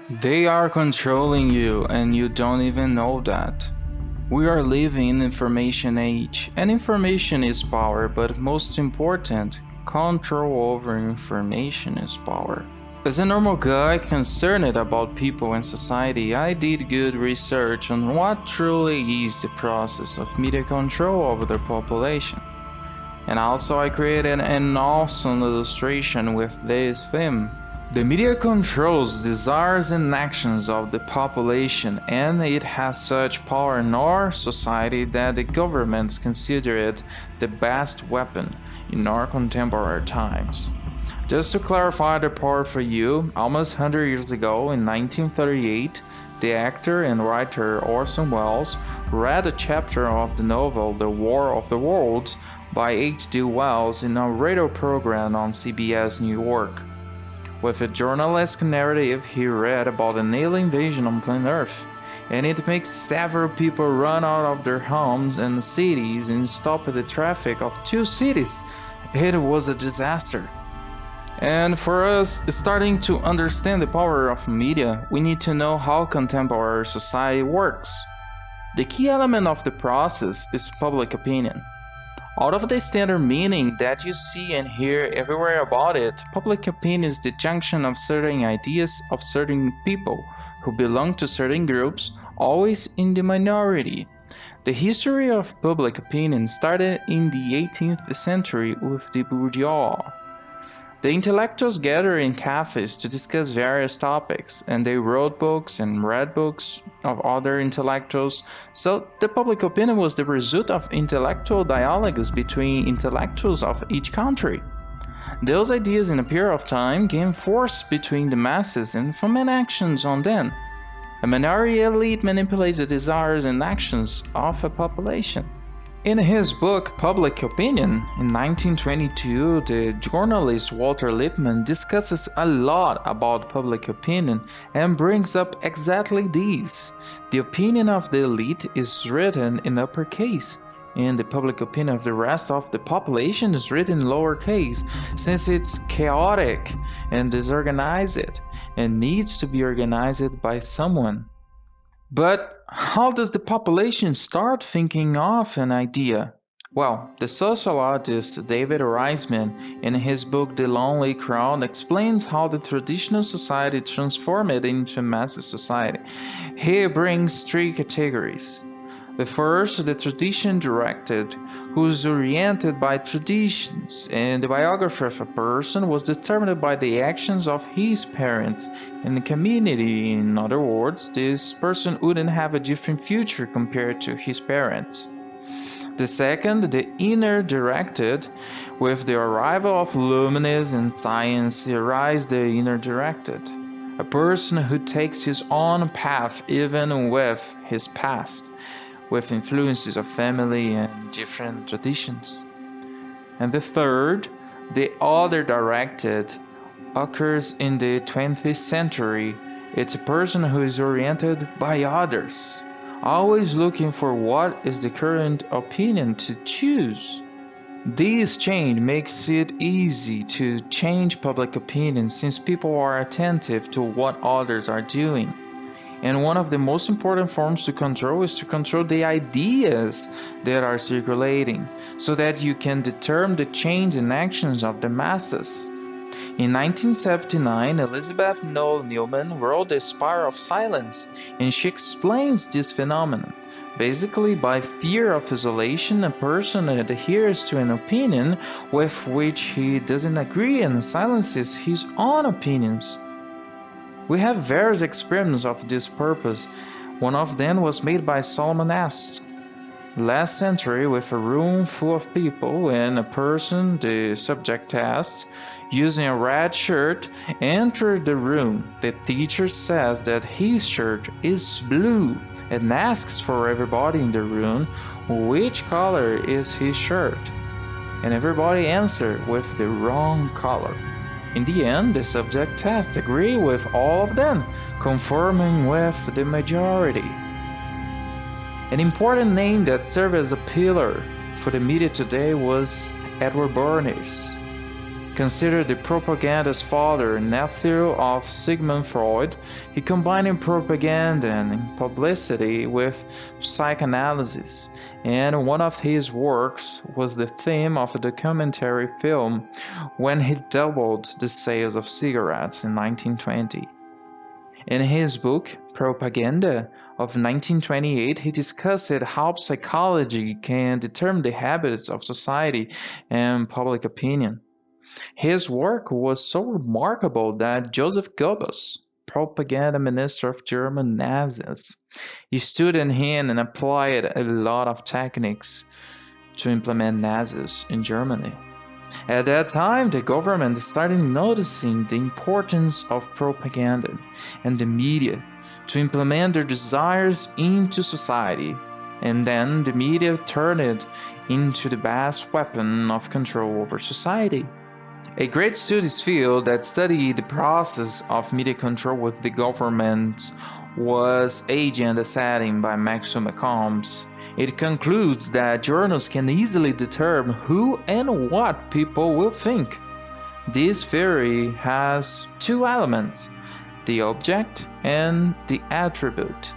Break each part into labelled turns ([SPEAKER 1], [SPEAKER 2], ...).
[SPEAKER 1] They are controlling you and you don't even know that. We are living in information age, and information is power, but most important, control over information is power. As a normal guy concerned about people and society, I did good research on what truly is the process of media control over the population. And also I created an awesome illustration with this theme. The media controls desires and actions of the population, and it has such power in our society that the governments consider it the best weapon in our contemporary times. Just to clarify the part for you, almost 100 years ago, in 1938, the actor and writer Orson Welles read a chapter of the novel The War of the Worlds by H.G. Wells in a radio program on CBS New York. With a journalistic narrative, he read about an alien invasion on planet Earth, and it makes several people run out of their homes and cities and stop the traffic of two cities. It was a disaster. And for us, starting to understand the power of media, we need to know how contemporary society works. The key element of the process is public opinion. Out of the standard meaning that you see and hear everywhere about it, public opinion is the junction of certain ideas of certain people who belong to certain groups, always in the minority. The history of public opinion started in the 18th century with the bourgeois. The intellectuals gathered in cafes to discuss various topics, and they wrote books and read books of other intellectuals, so the public opinion was the result of intellectual dialogues between intellectuals of each country. Those ideas in a period of time gained force between the masses and foment actions on them. A minority elite manipulates the desires and actions of a population. In his book Public Opinion, in 1922, the journalist Walter Lippmann discusses a lot about public opinion and brings up exactly these. The opinion of the elite is written in uppercase, and the public opinion of the rest of the population is written in lowercase, since it's chaotic and disorganized and needs to be organized by someone. But how does the population start thinking of an idea? Well, the sociologist David Reisman, in his book The Lonely Crowd, explains how the traditional society transformed it into a mass society. He brings three categories. The first, the tradition-directed, who is oriented by traditions, and the biography of a person was determined by the actions of his parents and the community. In other words, this person wouldn't have a different future compared to his parents. The second, the inner-directed, with the arrival of luminaries and science, arise the inner-directed. A person who takes his own path even with his past, with influences of family and different traditions. And the third, the other-directed, occurs in the 20th century. It's a person who is oriented by others, always looking for what is the current opinion to choose. This change makes it easy to change public opinion since people are attentive to what others are doing. And one of the most important forms to control is to control the ideas that are circulating, so that you can determine the change in actions of the masses. In 1979, Elizabeth Noel Newman wrote The Spiral of Silence, and she explains this phenomenon. Basically, by fear of isolation, a person adheres to an opinion with which he doesn't agree and silences his own opinions. We have various experiments of this purpose. One of them was made by Solomon Asch last century with a room full of people, and a person, the subject asked, using a red shirt, entered the room. The teacher says that his shirt is blue and asks for everybody in the room which color is his shirt. And everybody answered with the wrong color. In the end, the subject test agreed with all of them, conforming with the majority. An important name that served as a pillar for the media today was Edward Bernays. Considered the propaganda's father and nephew of Sigmund Freud, he combined propaganda and publicity with psychoanalysis, and one of his works was the theme of a documentary film when he doubled the sales of cigarettes in 1920. In his book, Propaganda, of 1928, he discussed how psychology can determine the habits of society and public opinion. His work was so remarkable that Joseph Goebbels, propaganda minister of German Nazis, studied him and applied a lot of techniques to implement Nazis in Germany. At that time, the government started noticing the importance of propaganda and the media to implement their desires into society, and then the media turned it into the best weapon of control over society. A great studies field that studied the process of media control with the government was Agenda Setting by Maxwell Combs. It concludes that journals can easily determine who and what people will think. This theory has two elements, the object and the attribute.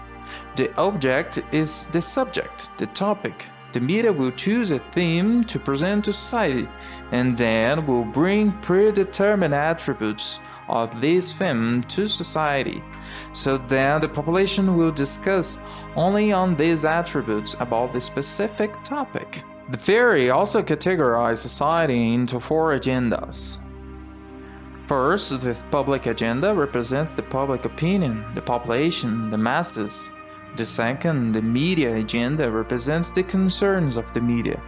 [SPEAKER 1] The object is the subject, the topic. The media will choose a theme to present to society, and then will bring predetermined attributes of this theme to society. So then the population will discuss only on these attributes about the specific topic. The theory also categorizes society into four agendas. First, the public agenda represents the public opinion, the population, the masses. The second, the media agenda, represents the concerns of the media.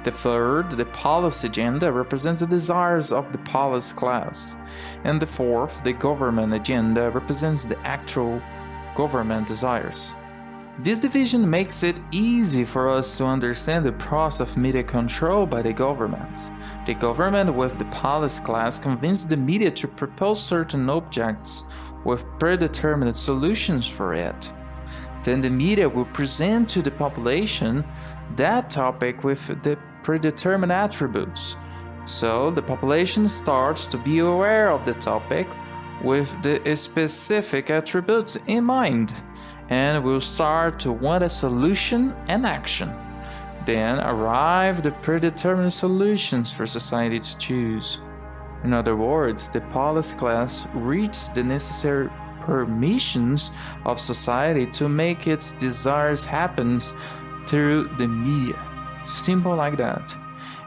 [SPEAKER 1] The third, the policy agenda, represents the desires of the policy class. And the fourth, the government agenda, represents the actual government desires. This division makes it easy for us to understand the process of media control by the governments. The government with the policy class convinced the media to propose certain objects with predetermined solutions for it. Then the media will present to the population that topic with the predetermined attributes. So the population starts to be aware of the topic with the specific attributes in mind, and will start to want a solution and action. Then arrive the predetermined solutions for society to choose. In other words, the policy class reaches the necessary permissions of society to make its desires happen through the media. Simple like that.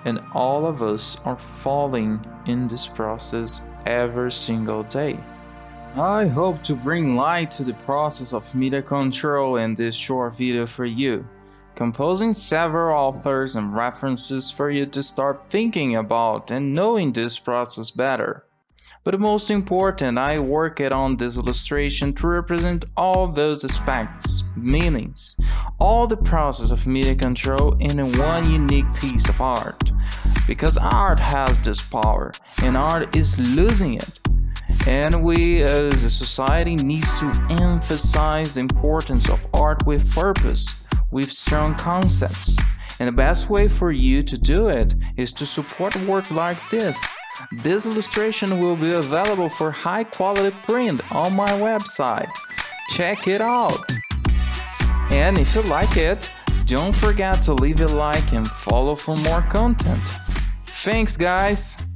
[SPEAKER 1] And all of us are falling in this process every single day. I hope to bring light to the process of media control in this short video for you, composing several authors and references for you to start thinking about and knowing this process better. But most important, I worked on this illustration to represent all those aspects, meanings, all the process of media control in one unique piece of art. Because art has this power, and art is losing it. And we as a society needs to emphasize the importance of art with purpose, with strong concepts. And the best way for you to do it is to support work like this. This illustration will be available for high quality print on my website. Check it out! And if you like it, don't forget to leave a like and follow for more content. Thanks guys!